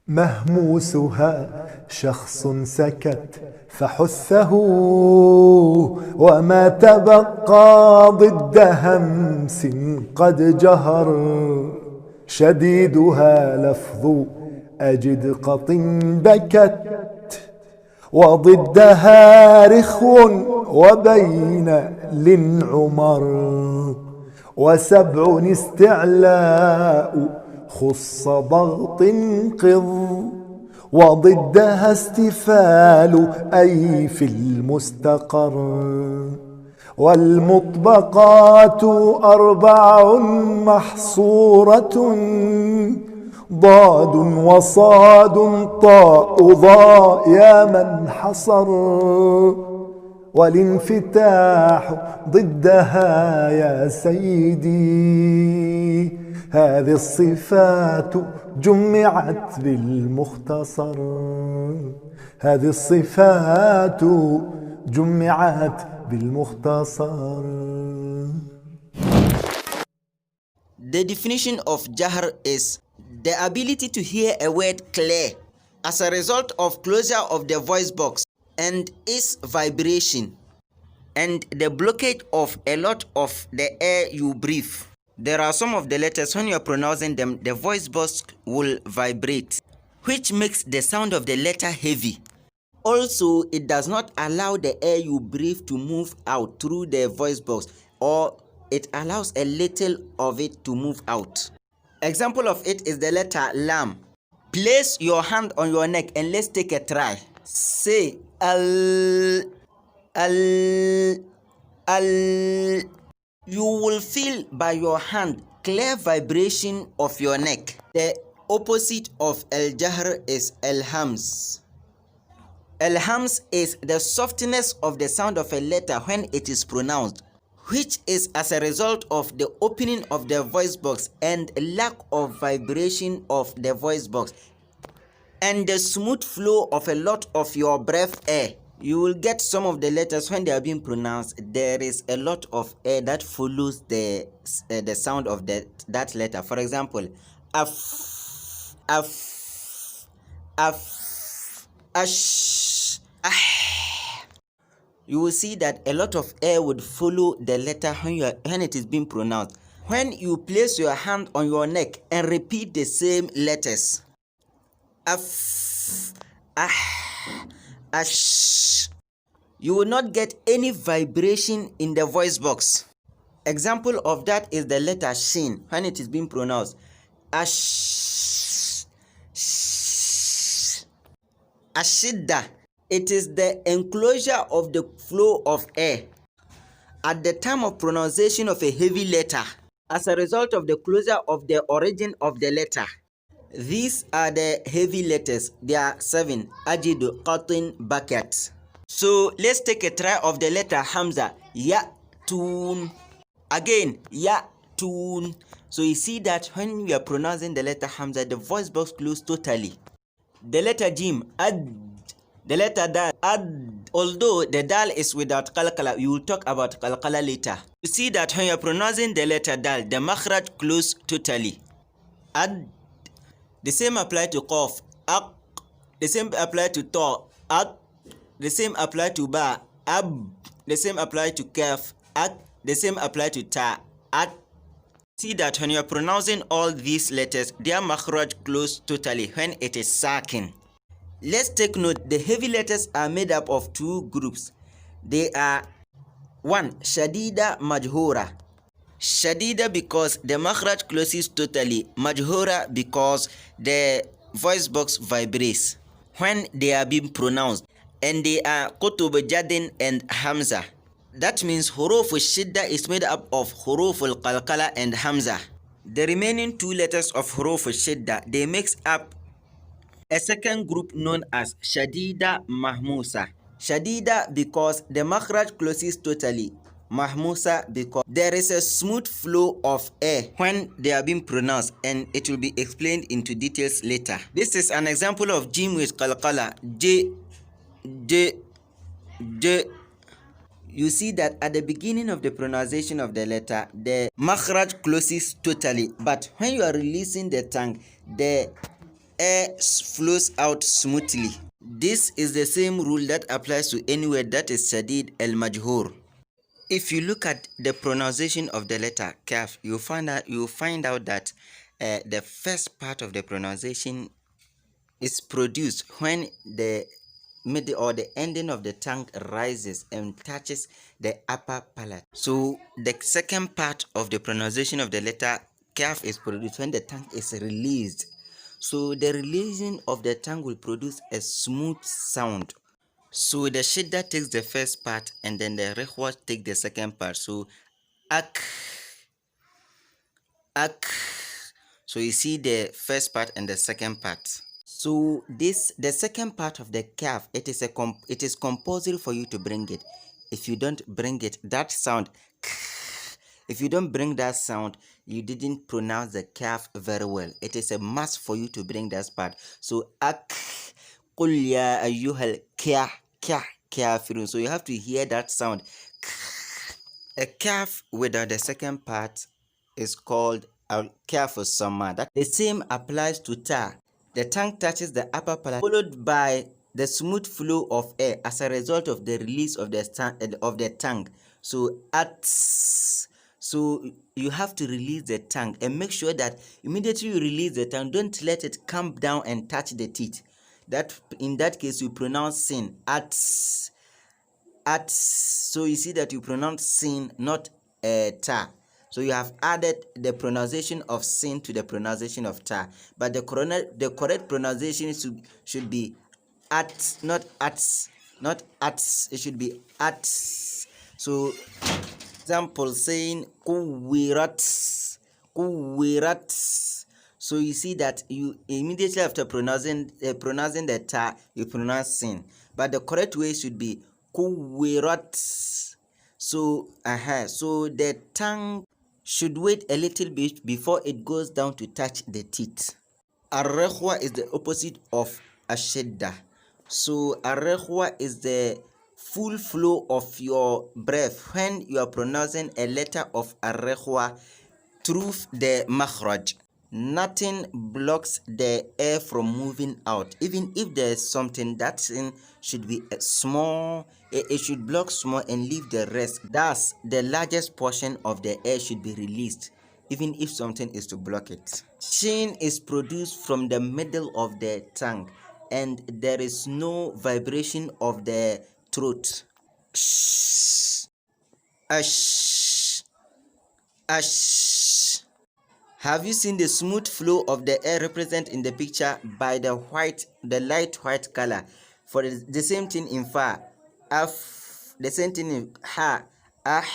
مهموسها شخص سكت فحثه، وما تبقى ضد همس قد جهر. شديدها لفظ أجد قط بكت، وضدها رخو وبين للعمر. وسبع استعلاء خص ضغط قض، وضدها استفال أي في المستقر. والمطبقات أربع محصورة، ضاد وصاد طاء ضاء يا من حصر. والانفتاح ضدها يا سيدي، هذه الصفات جمعت بالمختصر. هذه الصفات جمعت بالمختصر. The definition of jahr is the ability to hear a word clear as a result of closure of the voice box and its vibration, and the blockage of a lot of the air you breathe. There are some of the letters, when you are pronouncing them, the voice box will vibrate, which makes the sound of the letter heavy. Also, it does not allow the air you breathe to move out through the voice box, or it allows a little of it to move out. Example of it is the letter lam. Place your hand on your neck and let's take a try. Say al, al, al. You will feel by your hand clear vibration of your neck. The opposite of al-jahr is al-hams. Al-hams is the softness of the sound of a letter when it is pronounced, which is as a result of the opening of the voice box and lack of vibration of the voice box and the smooth flow of a lot of your breath air. You will get some of the letters when they are being pronounced, there is a lot of air that follows the sound of that letter. For example, af, af, af, ash, ah. You will see that a lot of air would follow the letter when it is being pronounced. When you place your hand on your neck and repeat the same letters, af, ah, ash, you will not get any vibration in the voice box. Example of that is the letter shin when it is being pronounced. Ash, sh, ashidda. It is the enclosure of the flow of air at the time of pronunciation of a heavy letter as a result of the closure of the origin of the letter. These are the heavy letters. There are 7. Ajidu, qatin, bakat. So let's take a try of the letter Hamza. Ya, tun. Again, ya, tun. So you see that when we are pronouncing the letter Hamza, the voice box closed totally. The letter Jim, ad. The letter Dal, ad. Although the Dal is without qalqala, we will talk about qalqala later. You see that when you are pronouncing the letter Dal, the makhraj closed totally. Ad. The same apply to Qaf, Aq. The same apply to Ta, At. The same apply to Ba, Ab. The same apply to Kaf, At. The same apply to Ta, At. See that when you are pronouncing all these letters, their makhraj close totally when it is sakin. Let's take note, the heavy letters are made up of 2 groups. They are 1. Shadida Majhura. Shadida because the makhraj closes totally. Majhura because the voice box vibrates when they are being pronounced. And they are Qutub Jadin and Hamza. That means Huruf al-Shidda is made up of Huruf al-Qalqala and Hamza. The remaining 2 letters of Huruf al-Shidda, they makes up a second group known as Shadida Mahmusa. Shadida because the makhraj closes totally. Mahmusa because there is a smooth flow of air when they are being pronounced, and it will be explained into details later. This is an example of Jim with Qalqala. J. You see that at the beginning of the pronunciation of the letter, the makhraj closes totally, but when you are releasing the tongue, the air flows out smoothly. This is the same rule that applies to any word that is shadid al-majhur. If you look at the pronunciation of the letter kaf, you find out that the first part of the pronunciation is produced when the middle or the ending of the tongue rises and touches the upper palate. So the second part of the pronunciation of the letter kaf is produced when the tongue is released. So the releasing of the tongue will produce a smooth sound. So the shidda takes the first part and then the rekhwa take the second part. So ak, ak. So you see the first part and the second part. So the second part of the kaf, it is compulsory for you to bring it. If you don't bring it, that sound, if you don't bring that sound, you didn't pronounce the kaf very well. It is a must for you to bring that part. So ak, qul ya ayyuhal kafirun. So you have to hear that sound. A kaf without the second part is called al-kaf as-samma. The same applies to ta. The tongue touches the upper palate, followed by the smooth flow of air as a result of the release of the tongue. So so you have to release the tongue and make sure that immediately you release the tongue, don't let it come down and touch the teeth. That in that case you pronounce sin at. So you see that you pronounce sin, not ta. So you have added the pronunciation of sin to the pronunciation of ta. But the correct pronunciation should be at, not at, not at. It should be at. So example saying kuwirat. So you see that you immediately after pronouncing the ta, you pronounce sin. But the correct way should be kuwirat. So so the tongue should wait a little bit before it goes down to touch the teeth. Ar-rekhwa is the opposite of ashidda. So ar-rekhwa is the full flow of your breath when you are pronouncing a letter of ar-rekhwa through the makhraj. Nothing blocks the air from moving out. Even if there is something, that thing should be small. It should block small and leave the rest. Thus, the largest portion of the air should be released, even if something is to block it. Shin is produced from the middle of the tongue, and there is no vibration of the throat. Shh. Ash. Ash. Have you seen the smooth flow of the air represented in the picture by the light white color? For the same thing in fa, af, the same thing in ha, ah,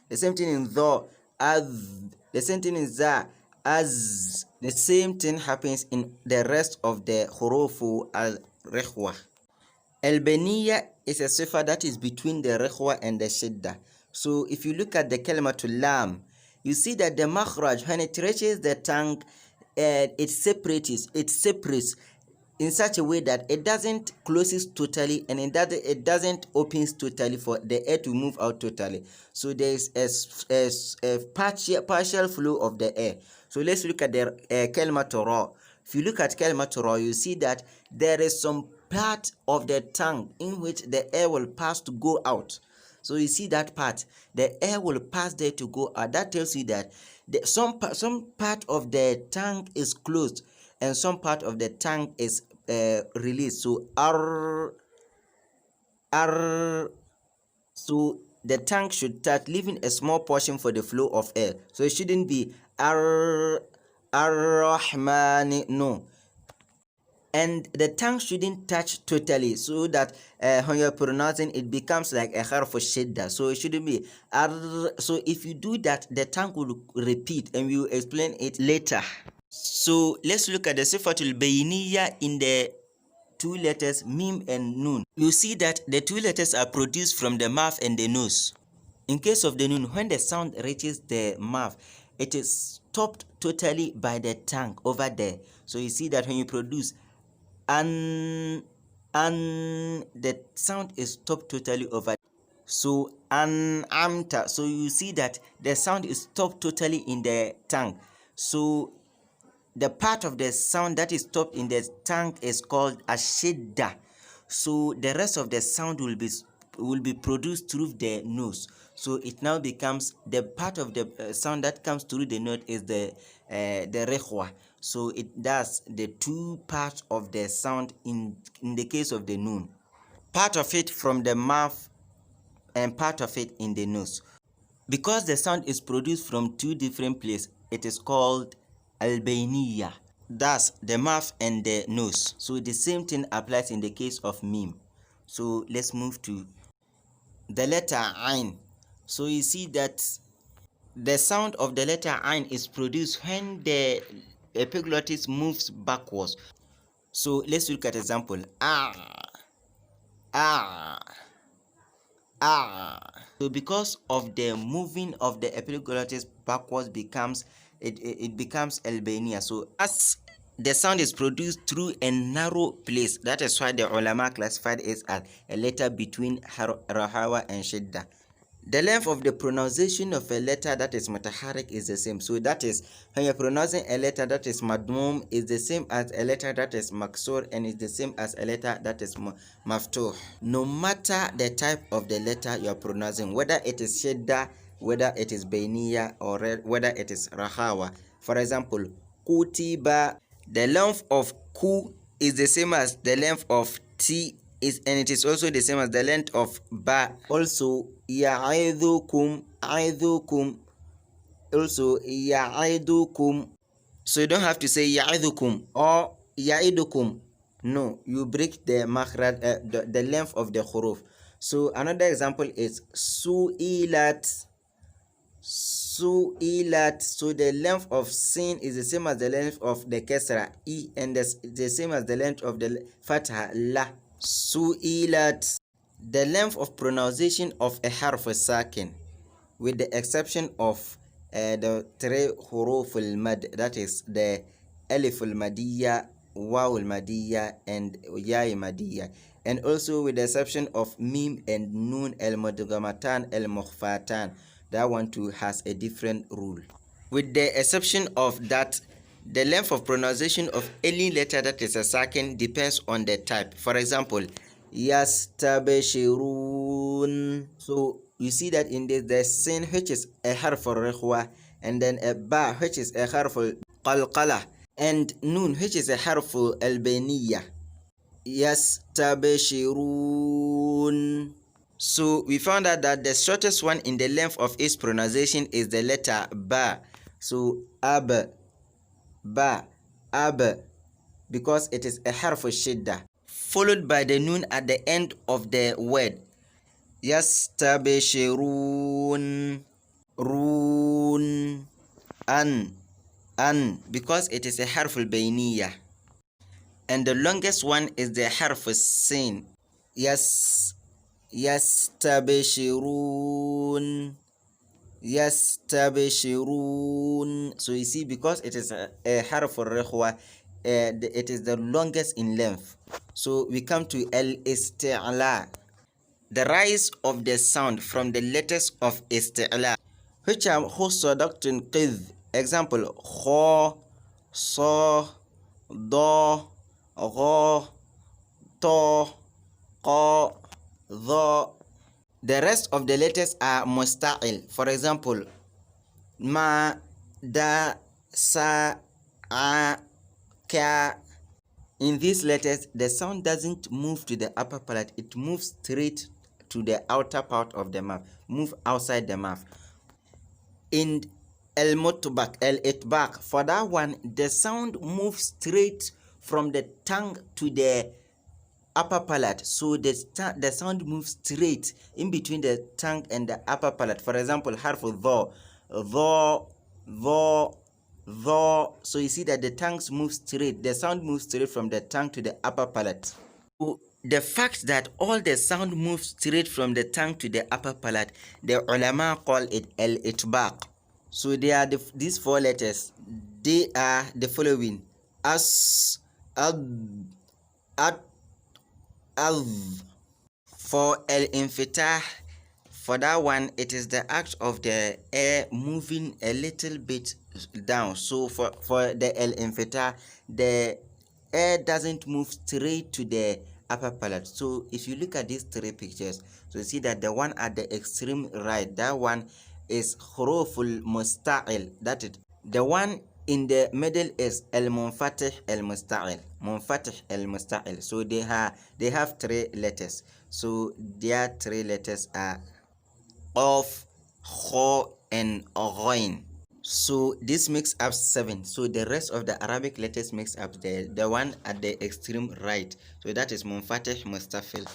the same thing in tho, az, the same thing in za, az. The same thing happens in the rest of the hurufu al-rekhwa. Al-baniya is a sifa that is between the rekhwa and the shidda. So if you look at the kalimatul lam, you see that the makhraj, when it reaches the tongue, it separates in such a way that it doesn't closes totally and it doesn't opens totally for the air to move out totally. So there is a partial flow of the air. So let's look at the kalimatul ra. If you look at kalimatul ra, you see that there is some part of the tongue in which the air will pass to go out. So you see that part, the air will pass there to go out. That tells you that some part of the tongue is closed and some part of the tongue is released. So so the tongue should start leaving a small portion for the flow of air. So it shouldn't be ar-rahmani, no. And the tongue shouldn't touch totally, so that when you're pronouncing it becomes like a harf of shidda. So it shouldn't be so if you do that, the tongue will repeat, and we will explain it later. So let's look at the sifatul bayniya in the two letters mim and nun. You see that the two letters are produced from the mouth and the nose. In case of the nun, when the sound reaches the mouth, it is stopped totally by the tongue over there. So you see that when you produce and the sound is stopped totally over. So amta, so you see that the sound is stopped totally in the tongue. So the part of the sound that is stopped in the tongue is called ashidda. So the rest of the sound will be produced through the nose. So it now becomes the part of the sound that comes through the nose is the rekhwa. So it does the two parts of the sound in the case of the noon. Part of it from the mouth and part of it in the nose. Because the sound is produced from two different places, it is called albayniya. That's the mouth and the nose. So the same thing applies in the case of meme. So let's move to the letter ain. So you see that the sound of the letter ain is produced when the epiglottis moves backwards. So let's look at example. So because of the moving of the epiglottis backwards becomes albayniya. So as the sound is produced through a narrow place, that is why the ulama classified it as a letter between rahawa and shidda. The length of the pronunciation of a letter that is mutaharrik is the same. So that is, when you're pronouncing a letter that is madmum, is the same as a letter that is maksur, and is the same as a letter that is maftuh. No matter the type of the letter you are pronouncing, whether it is shidda, whether it is bayniya, or whether it is rahawa. For example, kutiba, the length of ku is the same as the length of t, and it is also the same as the length of ba. Also ya'idukum, also ya'idukum. So you don't have to say ya'idukum or ya'idukum. No, you break the makhraj, the length of the huruf. So another example is su'ilat. So the length of sin is the same as the length of the kasra e, and the same as the length of the fatha la. Su'ilat, the length of pronunciation of a harf sakin, with the exception of the three huruf al-mad, that is the alif al-madiyya, waw al-madiyya, and ya al-madiyya, and also with the exception of mim and nun al-mudghamatan al-mukhfatan. That one too has a different rule. With the exception of that, the length of pronunciation of any letter that is a sakin depends on the type. For example, yastabshirun. So you see that in this, the sin, which is a harf al-rikhwa, and then a ba, which is a harf al-qalqala, and nun, which is a harf al-bayniya. Yastabshirun. So we found out that the shortest one in the length of its pronunciation is the letter ba. So ab, ba, ab, because it is a harf shidda, followed by the nun at the end of the word. Yastabshirun, run, an, because it is a harf al-bayniya. And the longest one is the harf sin. Yastabshirun. So you see, because it is a harf al-rikhwa, it is the longest in length. So we come to al-isti'la, the rise of the sound from the letters of isti'la, which are doctrine qidh. Example, kha, sa, da, gha, ta, qa, dha. The rest of the letters are musta'il. For example, ma, da, sa, a, ka. In these letters, the sound doesn't move to the upper palate, it moves straight to the outer part of the mouth, move outside the mouth. In al-itbaq, for that one, the sound moves straight from the tongue to the upper palate. So the sound moves straight in between the tongue and the upper palate. For example, harf dha, dha. So you see that the tongues move straight, the sound moves straight from the tongue to the upper palate. So the fact that all the sound moves straight from the tongue to the upper palate, the ulama call it al-itbaq. So they are these four letters. They are the following: as, ad, at, al. For al-infitah, For that one, it is the act of the air moving a little bit down. So for the al-infita, the air doesn't move straight to the upper palate. So if you look at these three pictures, so you see that the one at the extreme right, that one is huruful musta'il. That is the one in the middle is al-munfatih al-musta'il, munfatih al-musta'il. So they have three letters. So their three letters are of, kho, and ghain. So this makes up 7. So the rest of the Arabic letters makes up the one at the extreme right. So that is munfatih mustafil.